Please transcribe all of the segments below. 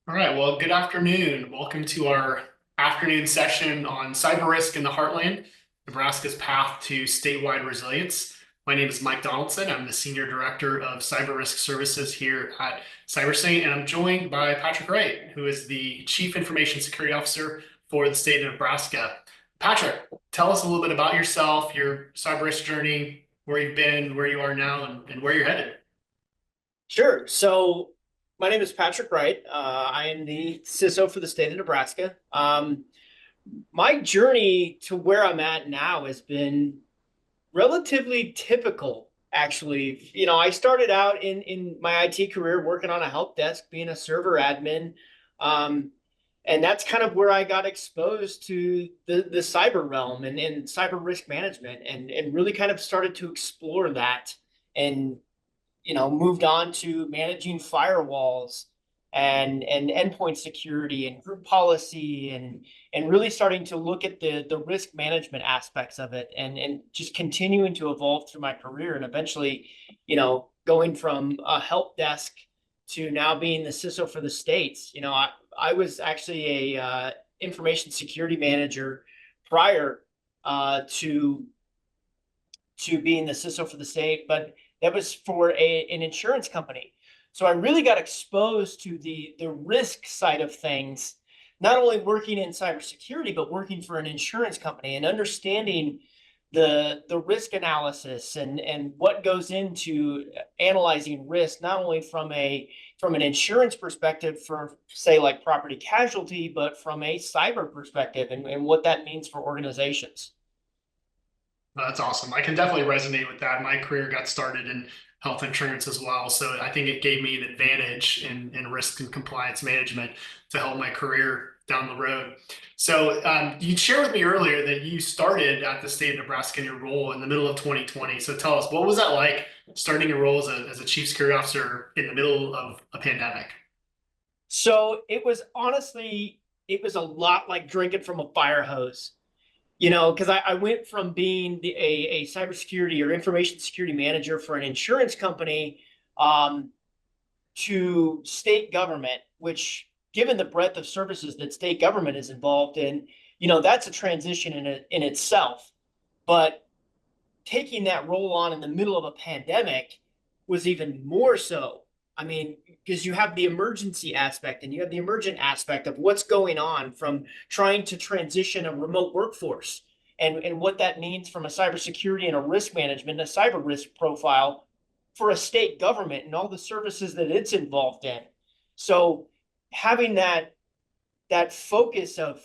All right, well, good afternoon. Welcome to our afternoon session on cyber risk in the Heartland, Nebraska's path to statewide resilience. My name is Mike Donaldson. I'm the Senior Director of Cyber Risk Services here at CyberState, and I'm joined by Patrick Wright, who is the Chief Information Security Officer for the state of Nebraska. Patrick, tell us a little bit about yourself, your cyber risk journey, where you've been, where you are now, and where you're headed. Sure. So my name is Patrick Wright. I am the CISO for the state of Nebraska. My journey to where I'm at now has been relatively typical, actually. I started out in my IT career working on a help desk, being a server admin. And that's kind of where I got exposed to the cyber realm and cyber risk management and really kind of started to explore that and moved on to managing firewalls and endpoint security and group policy and really starting to look at the risk management aspects of it and just continuing to evolve through my career and eventually, going from a help desk to now being the CISO for the states. I was actually a information security manager prior to being the CISO for the state, but that was for an insurance company. So I really got exposed to the risk side of things, not only working in cybersecurity, but working for an insurance company and understanding the risk analysis and what goes into analyzing risk, not only from an insurance perspective for, say, like property casualty, but from a cyber perspective and what that means for organizations. That's awesome. I can definitely resonate with that. My career got started in health insurance as well. So I think it gave me an advantage in risk and compliance management to help my career down the road. So you shared with me earlier that you started at the state of Nebraska in your role in the middle of 2020. So tell us, what was that like starting your role as a chief security officer in the middle of a pandemic? So it was a lot like drinking from a fire hose. Because I went from being a cybersecurity or information security manager for an insurance company to state government, which, given the breadth of services that state government is involved in, that's a transition in itself. But taking that role on in the middle of a pandemic was even more so. I mean, because you have the emergency aspect and you have the emergent aspect of what's going on from trying to transition a remote workforce and what that means from a cybersecurity and a risk management, a cyber risk profile for a state government and all the services that it's involved in. So having that focus of,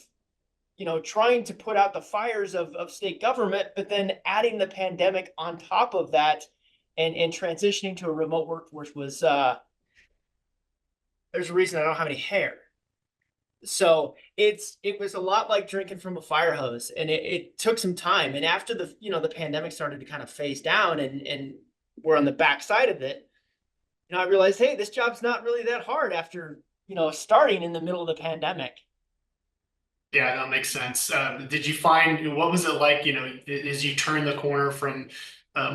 trying to put out the fires of state government, but then adding the pandemic on top of that and transitioning to a remote workforce was there's a reason I don't have any hair. So it was a lot like drinking from a fire hose, and it took some time. And after the pandemic started to kind of phase down and we're on the backside of it, I realized, hey, this job's not really that hard after starting in the middle of the pandemic. Yeah, that makes sense. Did you find, what was it like, as you turn the corner from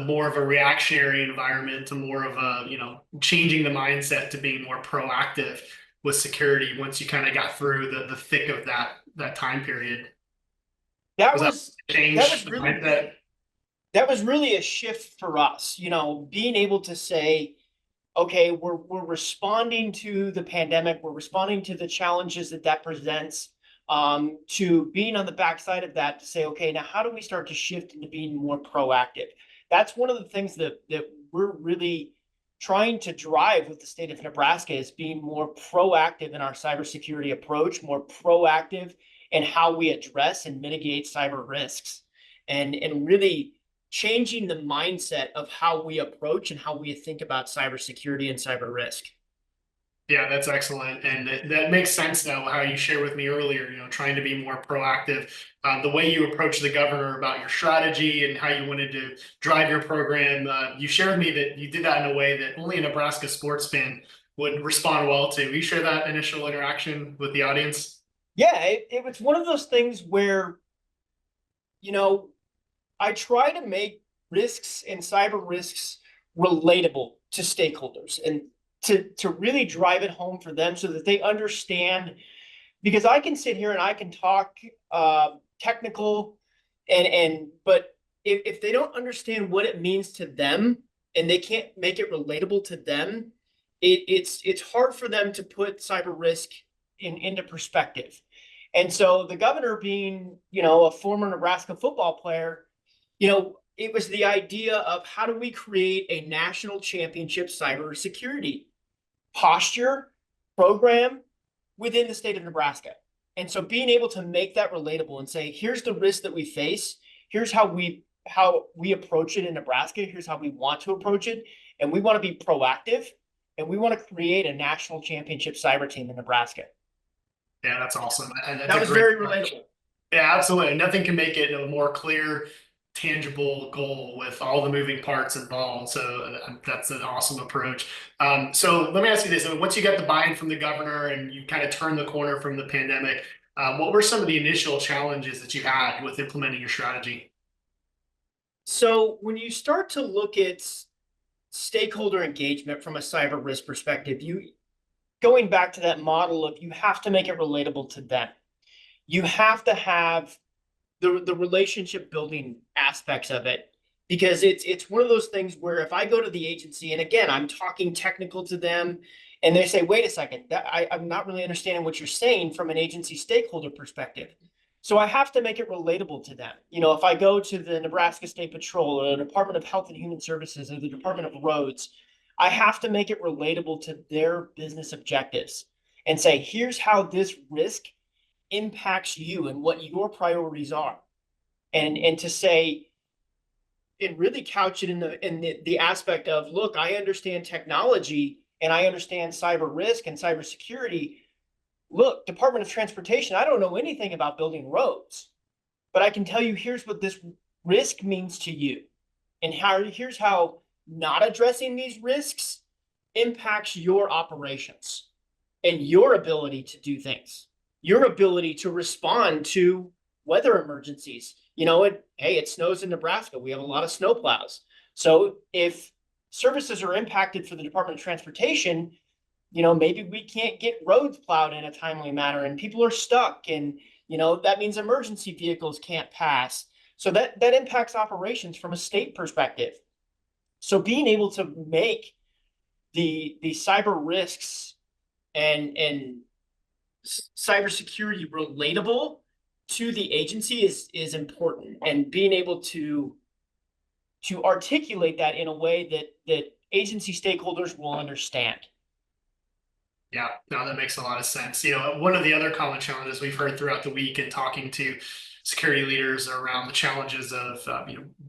more of a reactionary environment to more of a, changing the mindset to being more proactive with security once you kind of got through the thick of that time period? That Was that was change the mindset? that was really a shift for us, being able to say, okay, we're responding to the pandemic, we're responding to the challenges that presents, to being on the backside of that to say, okay, now how do we start to shift into being more proactive? That's one of the things that we're really trying to drive with the state of Nebraska, is being more proactive in our cybersecurity approach, more proactive in how we address and mitigate cyber risks, and really changing the mindset of how we approach and how we think about cybersecurity and cyber risk. Yeah, that's excellent. And that makes sense now, how you shared with me earlier, trying to be more proactive. The way you approach the governor about your strategy and how you wanted to drive your program. You shared with me that you did that in a way that only a Nebraska sports fan would respond well to. Will you share that initial interaction with the audience? Yeah, it was one of those things where, I try to make risks and cyber risks relatable to stakeholders. And to really drive it home for them so that they understand, because I can sit here and I can talk technical but if they don't understand what it means to them and they can't make it relatable to them, it's hard for them to put cyber risk into perspective. And so the governor, being, a former Nebraska football player, it was the idea of how do we create a national championship cybersecurity posture program within the state of Nebraska. And so being able to make that relatable and say, here's the risk that we face, here's how we approach it in Nebraska, here's how we want to approach it, and we want to be proactive, and we want to create a national championship cyber team in Nebraska. Yeah, that's awesome. And that's that was very relatable. Yeah, absolutely. Nothing can make it a more clear, tangible goal with all the moving parts involved. So that's an awesome approach. So let me ask you this. I mean, once you got the buy-in from the governor and you kind of turned the corner from the pandemic, what were some of the initial challenges that you had with implementing your strategy? So when you start to look at stakeholder engagement from a cyber risk perspective, going back to that model of you have to make it relatable to them. You have to have the relationship building aspects of it, because it's one of those things where if I go to the agency and again, I'm talking technical to them and they say, wait a second, I'm not really understanding what you're saying from an agency stakeholder perspective. So I have to make it relatable to them. If I go to the Nebraska State Patrol or the Department of Health and Human Services or the Department of Roads, I have to make it relatable to their business objectives and say, here's how this risk impacts you and what your priorities are. And to say, and really couch it in the aspect of, look, I understand technology and I understand cyber risk and cybersecurity. Look, Department of Transportation, I don't know anything about building roads, but I can tell you, here's what this risk means to you. And here's how not addressing these risks impacts your operations and your ability to do things, your ability to respond to weather emergencies. Hey, it snows in Nebraska. We have a lot of snow plows. So if services are impacted for the Department of Transportation, maybe we can't get roads plowed in a timely manner and people are stuck, and that means emergency vehicles can't pass. So that impacts operations from a state perspective. So being able to make the cyber risks and cybersecurity relatable to the agency is important, and being able to articulate that in a way that agency stakeholders will understand. Yeah, no, that makes a lot of sense. One of the other common challenges we've heard throughout the week and talking to security leaders around the challenges of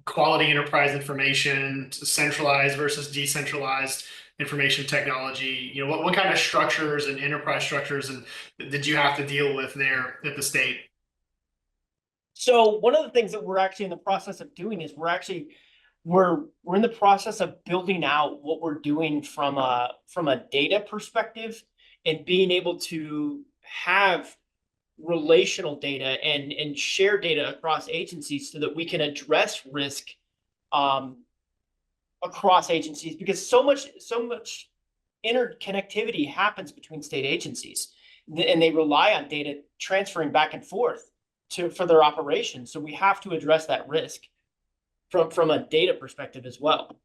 quality enterprise information, centralized versus decentralized information technology. What kind of structures and enterprise structures and did you have to deal with there at the state? So one of the things that we're actually in the process of doing is we're in the process of building out what we're doing from a data perspective and being able to have relational data and share data across agencies so that we can address risk across agencies, because so much interconnectivity happens between state agencies and they rely on data transferring back and forth for their operations. So we have to address that risk from a data perspective as well.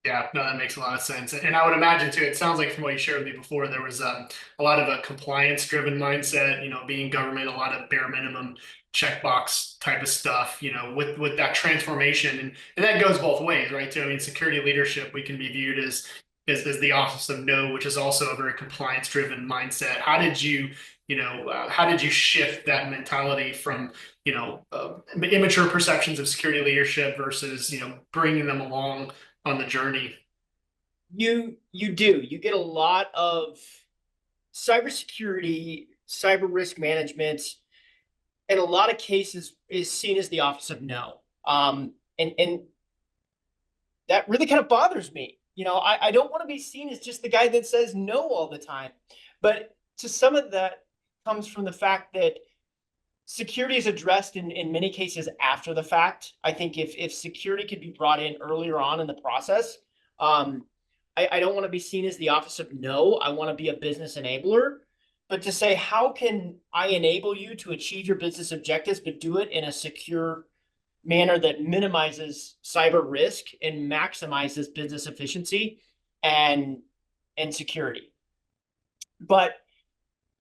Yeah, no, that makes a lot of sense. And I would imagine too, it sounds like from what you shared with me before, there was a lot of a compliance driven mindset, being government, a lot of bare minimum checkbox type of stuff, with that transformation. And that goes both ways, right? Too. I mean, security leadership, we can be viewed as the office of no, which is also a very compliance driven mindset. How did you shift that mentality from, immature perceptions of security leadership versus, bringing them along on the journey? You get a lot of cybersecurity, cyber risk management, in a lot of cases is seen as the office of no. And that really kind of bothers me. I don't want to be seen as just the guy that says no all the time. But to some of that comes from the fact that security is addressed in many cases after the fact. I think if security could be brought in earlier on in the process, I don't want to be seen as the office of no. I want to be a business enabler, but to say, how can I enable you to achieve your business objectives, but do it in a secure manner that minimizes cyber risk and maximizes business efficiency and security. But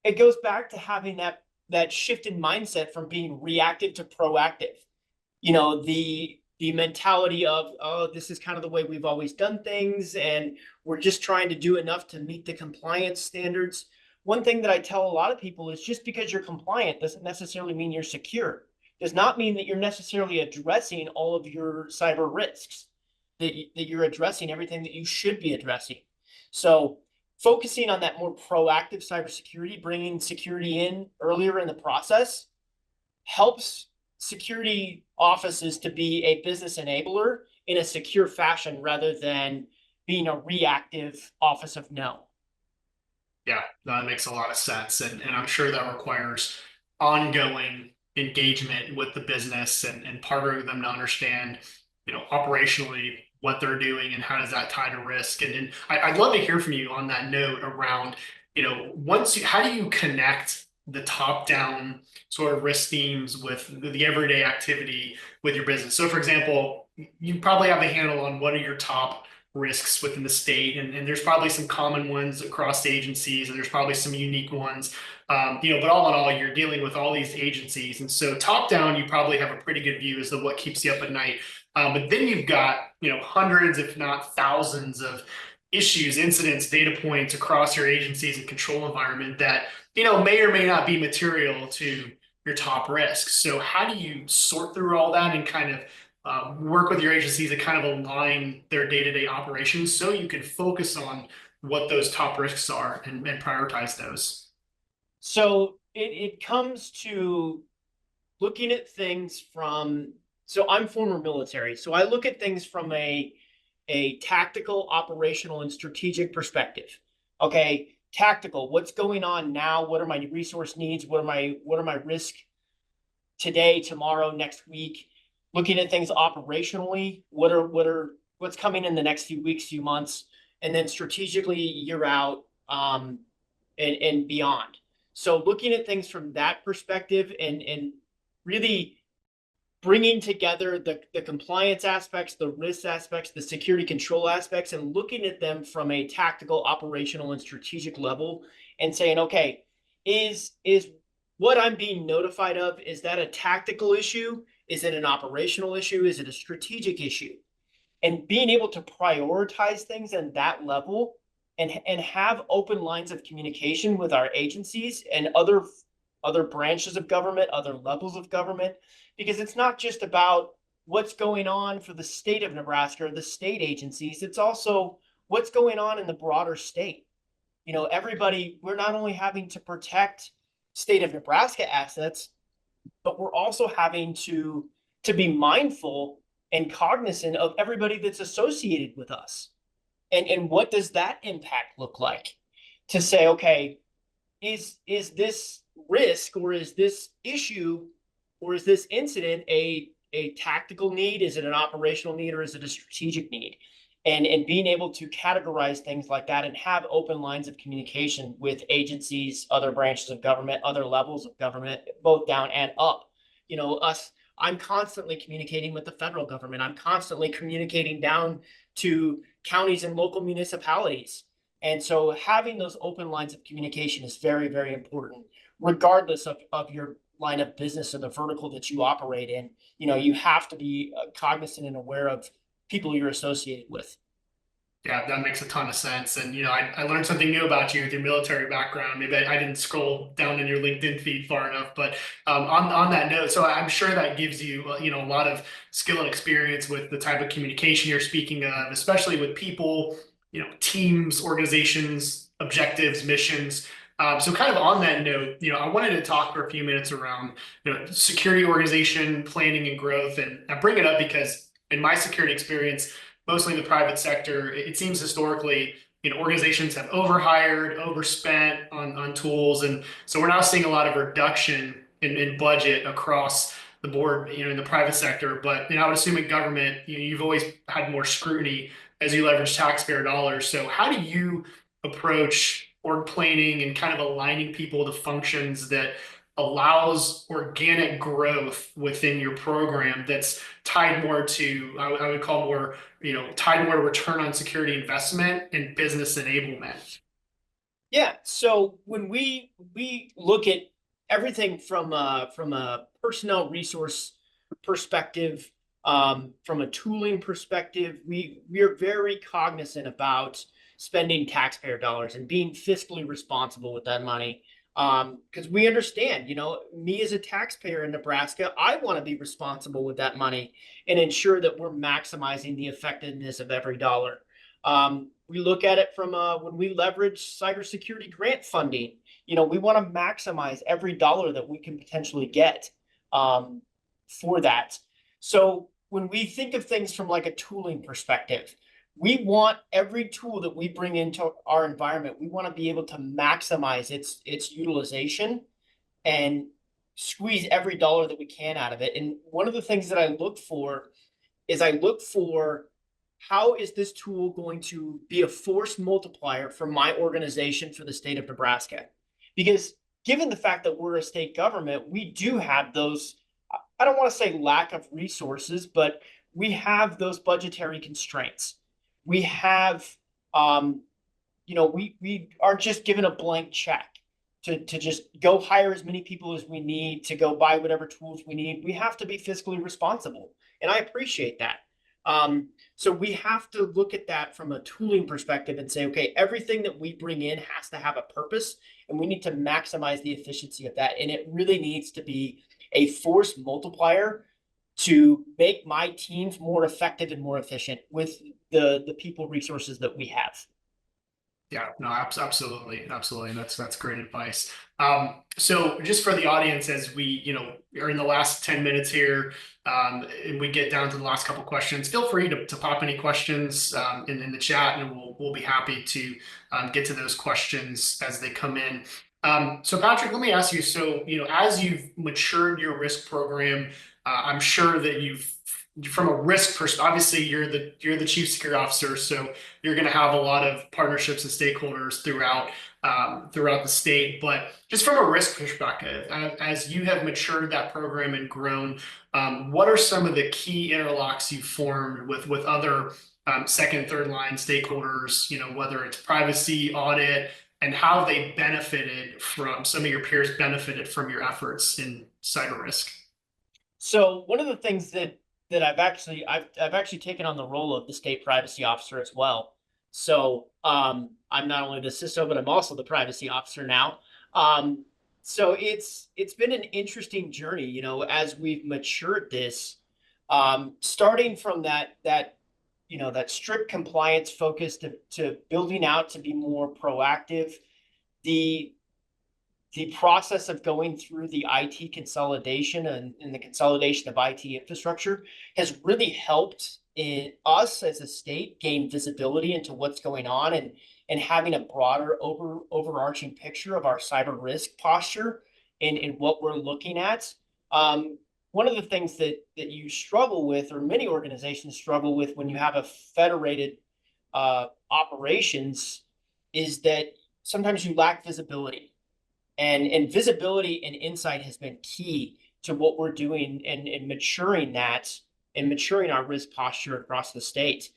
it goes back to having that shift in mindset from being reactive to proactive. You know, the mentality of, oh, this is kind of the way we've always done things, and we're just trying to do enough to meet the compliance standards. One thing that I tell a lot of people is, just because you're compliant doesn't necessarily mean you're secure. Does not mean that you're necessarily addressing all of your cyber risks, that you're addressing everything that you should be addressing. So focusing on that more proactive cybersecurity, bringing security in earlier in the process, helps security offices to be a business enabler in a secure fashion rather than being a reactive office of no. Yeah, that makes a lot of sense. And I'm sure that requires ongoing engagement with the business and partnering them to understand, operationally what they're doing and how does that tie to risk. And I'd love to hear from you on that note around, how do you connect the top-down sort of risk themes with the everyday activity with your business? So for example, you probably have a handle on what are your top risks within the state, and there's probably some common ones across agencies, and there's probably some unique ones. But all in all, you're dealing with all these agencies, and so top down, you probably have a pretty good view as to what keeps you up at night. But then you've got hundreds, if not thousands, of issues, incidents, data points across your agencies and control environment that may or may not be material to your top risks. So how do you sort through all that and kind of work with your agencies to kind of align their day-to-day operations so you can focus on what those top risks are and prioritize those? So it comes to looking at things from, so I'm former military, so I look at things from a tactical, operational, and strategic perspective. Okay, tactical, what's going on now? What are my resource needs? What are my risk today, tomorrow, next week? Looking at things operationally, what's coming in the next few weeks, few months, and then strategically year out, and beyond. So looking at things from that perspective and really bringing together the compliance aspects, the risk aspects, the security control aspects, and looking at them from a tactical, operational, and strategic level, and saying, okay, is what I'm being notified of, is that a tactical issue? Is it an operational issue? Is it a strategic issue? And being able to prioritize things at that level and have open lines of communication with our agencies and other branches of government, other levels of government, because it's not just about what's going on for the state of Nebraska or the state agencies. It's also what's going on in the broader state. Everybody, we're not only having to protect state of Nebraska assets, but we're also having to be mindful and cognizant of everybody that's associated with us. And what does that impact look like? To say, okay, is this risk, or is this issue, or is this incident a tactical need? Is it an operational need, or is it a strategic need? And being able to categorize things like that and have open lines of communication with agencies, other branches of government, other levels of government, both down and up. I'm constantly communicating with the federal government. I'm constantly communicating down to counties and local municipalities. And so having those open lines of communication is very, very important, regardless of your line of business or the vertical that you operate in. You have to be cognizant and aware of people you're associated with. Yeah, that makes a ton of sense. And, I learned something new about you with your military background. Maybe I didn't scroll down in your LinkedIn feed far enough, but on that note, so I'm sure that gives you, a lot of skill and experience with the type of communication you're speaking of, especially with people, teams, organizations, objectives, missions. So kind of on that note, I wanted to talk for a few minutes around, security organization, planning and growth. And I bring it up because in my security experience, mostly in the private sector, it seems historically, organizations have overhired, overspent on tools. And so we're now seeing a lot of reduction in budget across the board, in the private sector, but I would assume in government, you've always had more scrutiny as you leverage taxpayer dollars. So how do you approach org planning and kind of aligning people to functions that allows organic growth within your program that's tied more to, I would call more, tied more to return on security investment and business enablement? Yeah. So when we look at everything from a personnel resource perspective, from a tooling perspective, we are very cognizant about spending taxpayer dollars and being fiscally responsible with that money. Because we understand, me as a taxpayer in Nebraska, I want to be responsible with that money and ensure that we're maximizing the effectiveness of every dollar. We look at it from when we leverage cybersecurity grant funding. We want to maximize every dollar that we can potentially get for that. So when we think of things from like a tooling perspective, we want every tool that we bring into our environment, we want to be able to maximize its utilization and squeeze every dollar that we can out of it. And one of the things that I look for is how is this tool going to be a force multiplier for my organization for the state of Nebraska? Because given the fact that we're a state government, we do have those, I don't want to say lack of resources, but we have those budgetary constraints. We have, we aren't just given a blank check to just go hire as many people as we need to go buy whatever tools we need. We have to be fiscally responsible. And I appreciate that. So we have to look at that from a tooling perspective and say, okay, everything that we bring in has to have a purpose, and we need to maximize the efficiency of that. And it really needs to be a force multiplier to make my teams more effective and more efficient with the people resources that we have. Yeah, no, absolutely, absolutely, and that's great advice. So just for the audience, as we are in the last 10 minutes here, and we get down to the last couple questions, feel free to pop any questions in the chat, and we'll be happy to get to those questions as they come in. So Patrick, let me ask you. So as you've matured your risk program, I'm sure that from a risk perspective, obviously you're the chief security officer, so you're going to have a lot of partnerships and stakeholders throughout the state. But just from a risk perspective, as you have matured that program and grown, what are some of the key interlocks you formed with other second, third line stakeholders? Whether it's privacy, audit, and how they benefited from some of your peers benefited from your efforts in cyber risk. So one of the things that I've actually taken on the role of the state privacy officer as well. So I'm not only the CISO, but I'm also the privacy officer now. So it's been an interesting journey, as we've matured this, starting from that strict compliance focus to building out to be more proactive. The process of going through the IT consolidation and the consolidation of IT infrastructure has really helped us as a state gain visibility into what's going on and having a broader overarching picture of our cyber risk posture and what we're looking at. One of the things that you struggle with, or many organizations struggle with when you have a federated operations, is that sometimes you lack visibility. And visibility and insight has been key to what we're doing and maturing that and maturing our risk posture across the state.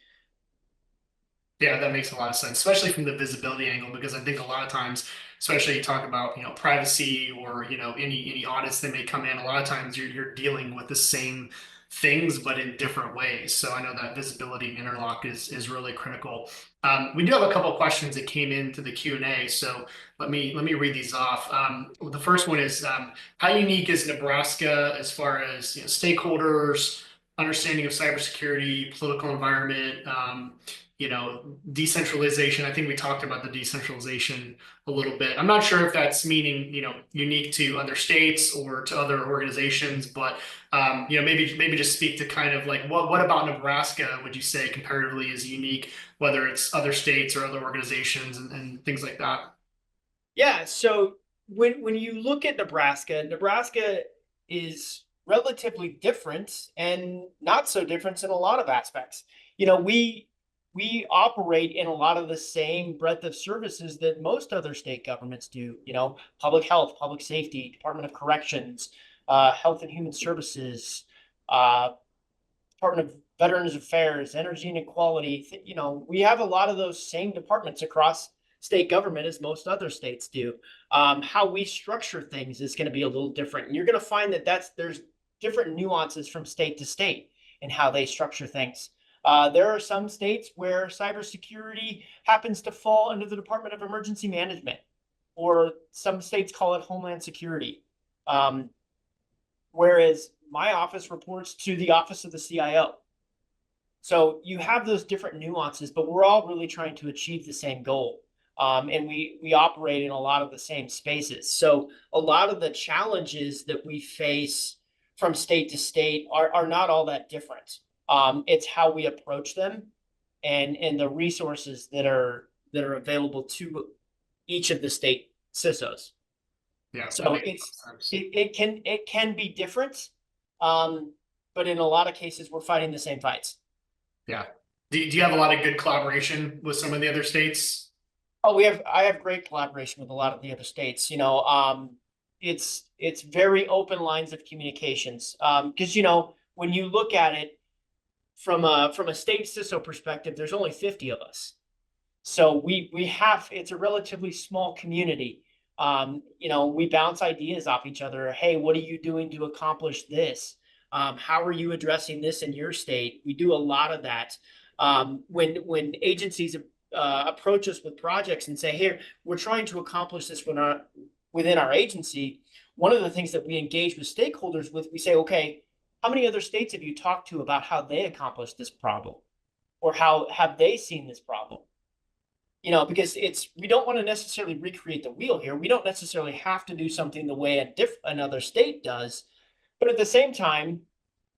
Yeah, that makes a lot of sense, especially from the visibility angle, because I think a lot of times, especially you talk about privacy or any audits that may come in, a lot of times you're dealing with the same things but in different ways. So I know that visibility and interlock is really critical. We do have a couple of questions that came into the Q&A, so let me read these off. The first one is, how unique is Nebraska as far as stakeholders, understanding of cybersecurity, political environment, decentralization? I think we talked about the decentralization a little bit. I'm not sure if that's meaning, unique to other states or to other organizations, but, maybe just speak to kind of like what about Nebraska would you say comparatively is unique, whether it's other states or other organizations and things like that? Yeah. So when you look at Nebraska is relatively different and not so different in a lot of aspects. You know, we operate in a lot of the same breadth of services that most other state governments do. You know, public health, public safety, Department of Corrections, Health and Human Services, uh, Department of Veterans Affairs, Energy and Equality. You know, we have a lot of those same departments across state government as most other states do. How we structure things is going to be a little different, and you're going to find that there's different nuances from state to state in how they structure things. There are some states where cybersecurity happens to fall under the Department of Emergency Management, or some states call it Homeland Security. Whereas my office reports to the Office of the CIO. So you have those different nuances, but we're all really trying to achieve the same goal. And we operate in a lot of the same spaces. So a lot of the challenges that we face from state to state are not all that different. It's how we approach them and the resources that are available to each of the state CISOs. Yeah. So it can be different, but in a lot of cases we're fighting the same fights. Yeah. Do you have a lot of good collaboration with some of the other states? Oh, I have great collaboration with a lot of the other states. You know, it's very open lines of communications. Because you know, when you look at it from a state CISO perspective, there's only 50 of us. So it's a relatively small community. You know, we bounce ideas off each other. Hey, what are you doing to accomplish this? How are you addressing this in your state? We do a lot of that. When agencies approach us with projects and say, here, we're trying to accomplish this within our agency, one of the things that we engage with stakeholders with, we say, okay, how many other states have you talked to about how they accomplished this problem? Or how have they seen this problem? You know, because we don't want to necessarily recreate the wheel here. We don't necessarily have to do something the way another state does. But at the same time,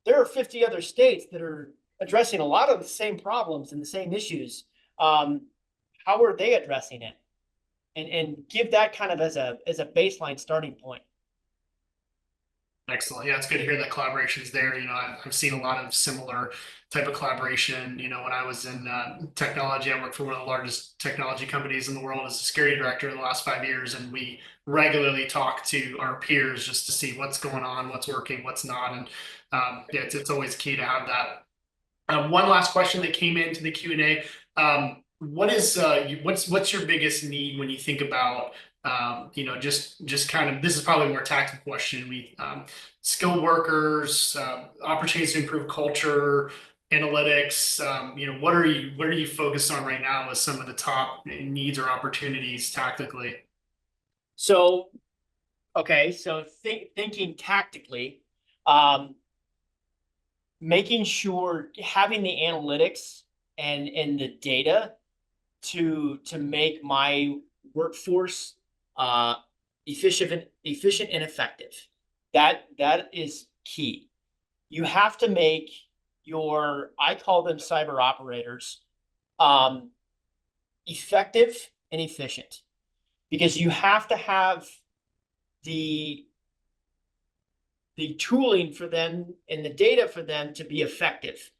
there are 50 other states that are addressing a lot of the same problems and the same issues. How are they addressing it? And give that kind of as a baseline starting point. Excellent. Yeah, it's good to hear that collaboration's there. You know, I've seen a lot of similar type of collaboration. You know, when I was in technology, I worked for one of the largest technology companies in the world as a security director in the last 5 years, and we regularly talk to our peers just to see what's going on, what's working, what's not, and yeah, it's always key to have that. One last question that came into the Q&A. What's your biggest need when you think about you know, just kind of, this is probably a more tactical question. Skilled workers, opportunities to improve culture, analytics. You know, what are you focused on right now as some of the top needs or opportunities tactically? So, okay, so thinking tactically, making sure having the analytics and the data to make my workforce efficient and effective. That is key. You have to make I call them cyber operators, effective and efficient, because you have to have the tooling for them and the data for them to be effective.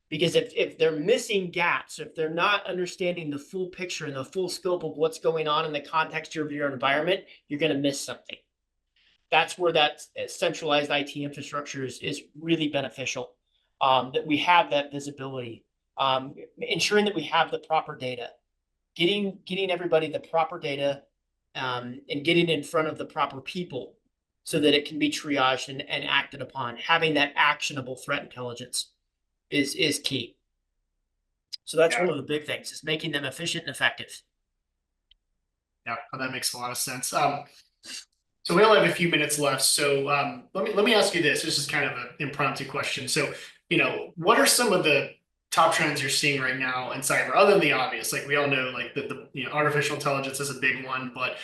Because if they're missing gaps, if they're not understanding the full picture and the full scope of what's going on in the context of your environment, you're going to miss something. That's where that centralized IT infrastructure is really beneficial, that we have that visibility, ensuring that we have the proper data, getting everybody the proper data, and getting in front of the proper people so that it can be triaged and acted upon. Having that actionable threat intelligence is key. So that's one of the big things, is making them efficient and effective. Yeah, that makes a lot of sense. So we only have a few minutes left. So let me ask you this. This is kind of an impromptu question. So, you know, what are some of the top trends you're seeing right now in cyber, other than the obvious? Like, we all know, like, the you know, artificial intelligence is a big one, but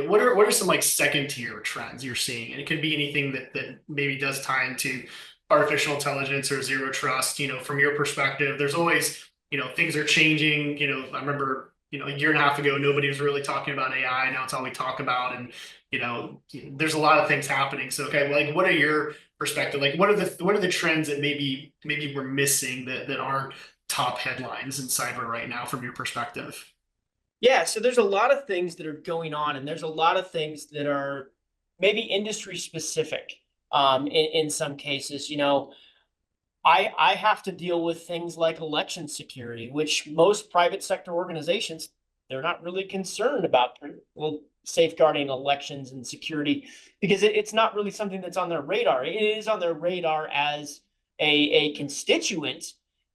what are some like second tier trends you're seeing? And it could be anything that maybe does tie into artificial intelligence or zero trust. You know, from your perspective, there's always, you know, things are changing. You know, I remember, you know, a year and a half ago, nobody was really talking about AI. Now it's all we talk about. And, there's a lot of things happening. So, okay, like what are your perspective? Like what are the trends that maybe we're missing that aren't top headlines in cyber right now from your perspective? Yeah, so there's a lot of things that are going on, and there's a lot of things that are maybe industry specific. In some cases, I have to deal with things like election security, which most private sector organizations, they're not really concerned about, well, safeguarding elections and security, because it's not really something that's on their radar. It is on their radar as a constituent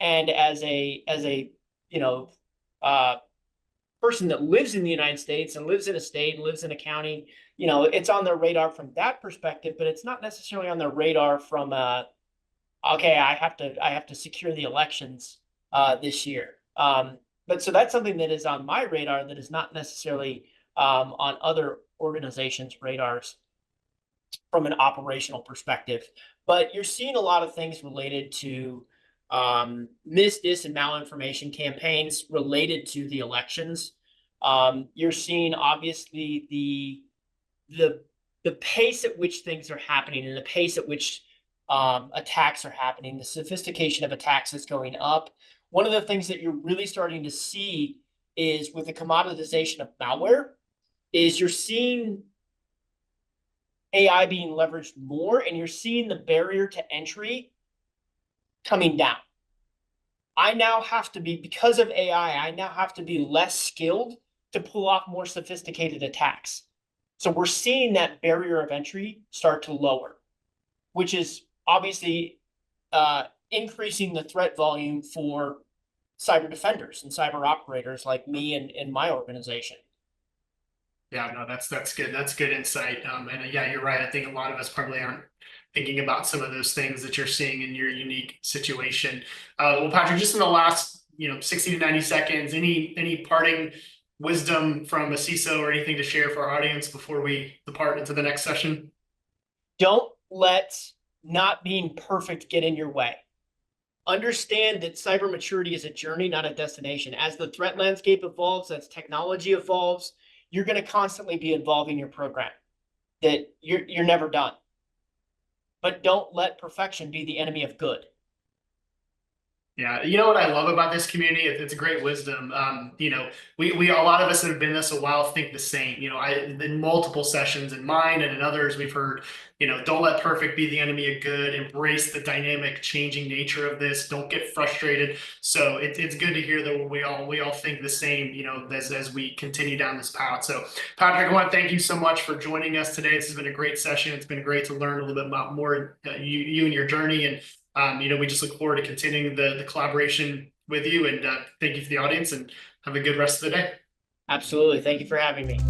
and as a you know uh, person that lives in the United States and lives in a state and lives in a county. It's on their radar from that perspective, but it's not necessarily on their radar from okay, I have to secure the elections this year. But so that's something that is on my radar that is not necessarily on other organizations' radars from an operational perspective. But you're seeing a lot of things related to mis, dis, and malinformation campaigns related to the elections. You're seeing obviously the pace at which things are happening and the pace at which attacks are happening. The sophistication of attacks is going up. One of the things that you're really starting to see is with the commoditization of malware, is you're seeing AI being leveraged more, and you're seeing the barrier to entry coming down. I now have to be, because of AI, I now have to be less skilled to pull off more sophisticated attacks. So we're seeing that barrier of entry start to lower, which is obviously increasing the threat volume for cyber defenders and cyber operators like me and my organization. Yeah, no, that's good. That's good insight. And yeah, you're right. I think a lot of us probably aren't thinking about some of those things that you're seeing in your unique situation. Well, Patrick, just in the last 60 to 90 seconds, any parting wisdom from a CISO or anything to share for our audience before we depart into the next session? Don't let not being perfect get in your way. Understand that cyber maturity is a journey, not a destination. As the threat landscape evolves, as technology evolves, you're going to constantly be evolving your program. That you're never done. But don't let perfection be the enemy of good. Yeah, you know what I love about this community? It's a great wisdom. We a lot of us that have been in this a while think the same. In multiple sessions in mine and in others, we've heard, don't let perfect be the enemy of good. Embrace the dynamic, changing nature of this. Don't get frustrated. So it's good to hear that we all think the same. As we continue down this path. So Patrick, I want to thank you so much for joining us today. This has been a great session. It's been great to learn a little bit about more you and your journey and. We just look forward to continuing the collaboration with you, and thank you for the audience and have a good rest of the day. Absolutely. Thank you for having me.